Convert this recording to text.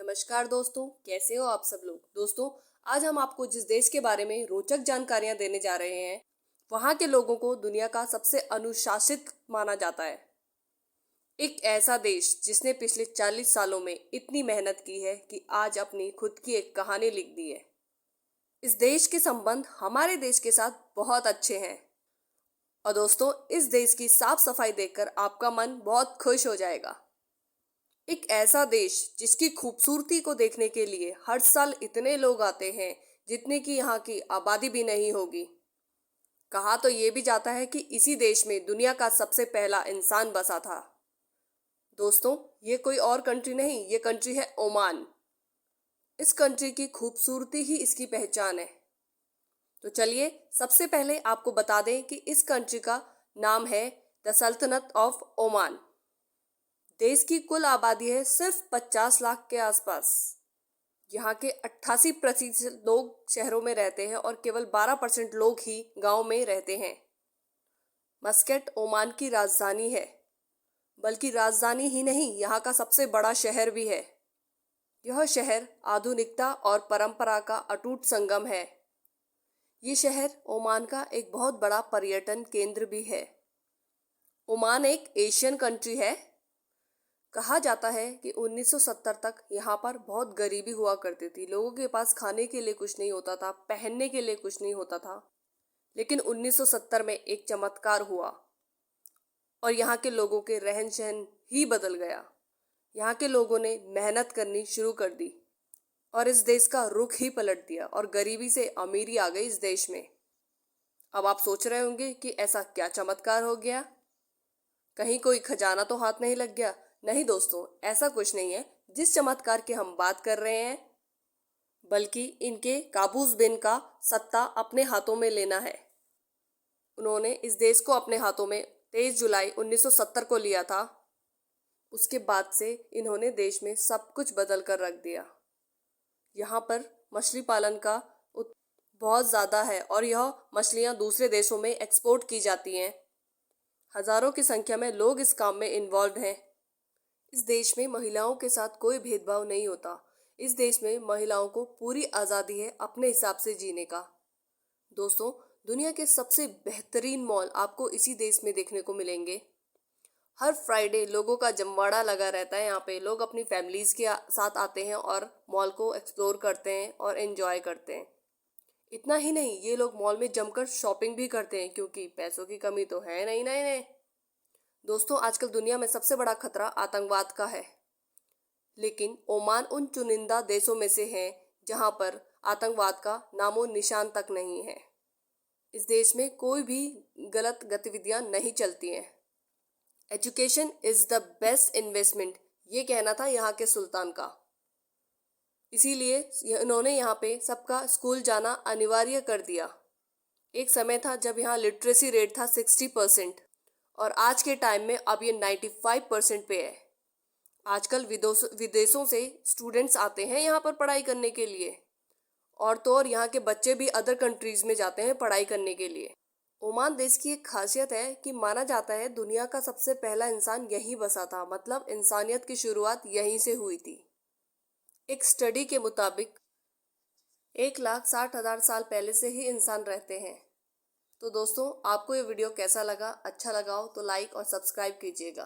नमस्कार दोस्तों, कैसे हो आप सब लोग। दोस्तों, आज हम आपको जिस देश के बारे में रोचक जानकारियां देने जा रहे हैं, वहां के लोगों को दुनिया का सबसे अनुशासित माना जाता है। एक ऐसा देश जिसने पिछले 40 सालों में इतनी मेहनत की है कि आज अपनी खुद की एक कहानी लिख दी है। इस देश के संबंध हमारे देश के साथ बहुत अच्छे हैं और दोस्तों, इस देश की साफ सफाई देखकर आपका मन बहुत खुश हो जाएगा। एक ऐसा देश जिसकी खूबसूरती को देखने के लिए हर साल इतने लोग आते हैं जितने की यहाँ की आबादी भी नहीं होगी। कहा तो ये भी जाता है कि इसी देश में दुनिया का सबसे पहला इंसान बसा था। दोस्तों, ये कोई और कंट्री नहीं, ये कंट्री है ओमान। इस कंट्री की खूबसूरती ही इसकी पहचान है। तो चलिए सबसे पहले आपको बता दें कि इस कंट्री का नाम है द सल्तनत ऑफ ओमान। देश की कुल आबादी है सिर्फ 50 लाख के आसपास। यहाँ के 88% लोग शहरों में रहते हैं और केवल 12% लोग ही गांव में रहते हैं। मस्कट ओमान की राजधानी है, बल्कि राजधानी ही नहीं, यहाँ का सबसे बड़ा शहर भी है। यह शहर आधुनिकता और परंपरा का अटूट संगम है। ये शहर ओमान का एक बहुत बड़ा पर्यटन केंद्र भी है। ओमान एक एशियन कंट्री है। कहा जाता है कि 1970 तक यहाँ पर बहुत गरीबी हुआ करती थी। लोगों के पास खाने के लिए कुछ नहीं होता था, पहनने के लिए कुछ नहीं होता था। लेकिन 1970 में एक चमत्कार हुआ और यहाँ के लोगों के रहन सहन ही बदल गया। यहाँ के लोगों ने मेहनत करनी शुरू कर दी और इस देश का रुख ही पलट दिया और गरीबी से अमीरी आ गई इस देश में। अब आप सोच रहे होंगे कि ऐसा क्या चमत्कार हो गया, कहीं कोई खजाना तो हाथ नहीं लग गया। नहीं दोस्तों, ऐसा कुछ नहीं है जिस चमत्कार की हम बात कर रहे हैं, बल्कि इनके काबूस बिन का सत्ता अपने हाथों में लेना है। उन्होंने इस देश को अपने हाथों में 23 जुलाई 1970 को लिया था। उसके बाद से इन्होंने देश में सब कुछ बदल कर रख दिया। यहाँ पर मछली पालन का बहुत ज़्यादा है और यह मछलियाँ दूसरे देशों में एक्सपोर्ट की जाती हैं। हजारों की संख्या में लोग इस काम में इन्वॉल्व हैं। इस देश में महिलाओं के साथ कोई भेदभाव नहीं होता। इस देश में महिलाओं को पूरी आज़ादी है अपने हिसाब से जीने का। दोस्तों, दुनिया के सबसे बेहतरीन मॉल आपको इसी देश में देखने को मिलेंगे। हर फ्राइडे लोगों का जमवाड़ा लगा रहता है। यहाँ पे लोग अपनी फैमिलीज के साथ आते हैं और मॉल को एक्सप्लोर करते हैं और एंजॉय करते हैं। इतना ही नहीं, ये लोग मॉल में जमकर शॉपिंग भी करते हैं क्योंकि पैसों की कमी तो है नहीं। नहीं दोस्तों, आजकल दुनिया में सबसे बड़ा खतरा आतंकवाद का है, लेकिन ओमान उन चुनिंदा देशों में से है जहां पर आतंकवाद का नामो निशान तक नहीं है। इस देश में कोई भी गलत गतिविधियां नहीं चलती हैं। Education is the best investment, ये कहना था यहाँ के सुल्तान का। इसीलिए इन्होंने यहाँ पे सबका स्कूल जाना अनिवार्य कर दिया। एक समय था जब यहाँ लिटरेसी रेट था 60% और आज के टाइम में अब ये 95% पे है। आजकल विदेशों से स्टूडेंट्स आते हैं यहाँ पर पढ़ाई करने के लिए, और तो और यहाँ के बच्चे भी अदर कंट्रीज में जाते हैं पढ़ाई करने के लिए। ओमान देश की एक खासियत है कि माना जाता है दुनिया का सबसे पहला इंसान यहीं बसा था, मतलब इंसानियत की शुरुआत यहीं से हुई थी। एक स्टडी के मुताबिक 1,60,000 साल पहले से ही इंसान रहते हैं। तो दोस्तों, आपको ये वीडियो कैसा लगा? अच्छा लगा हो तो लाइक और सब्सक्राइब कीजिएगा।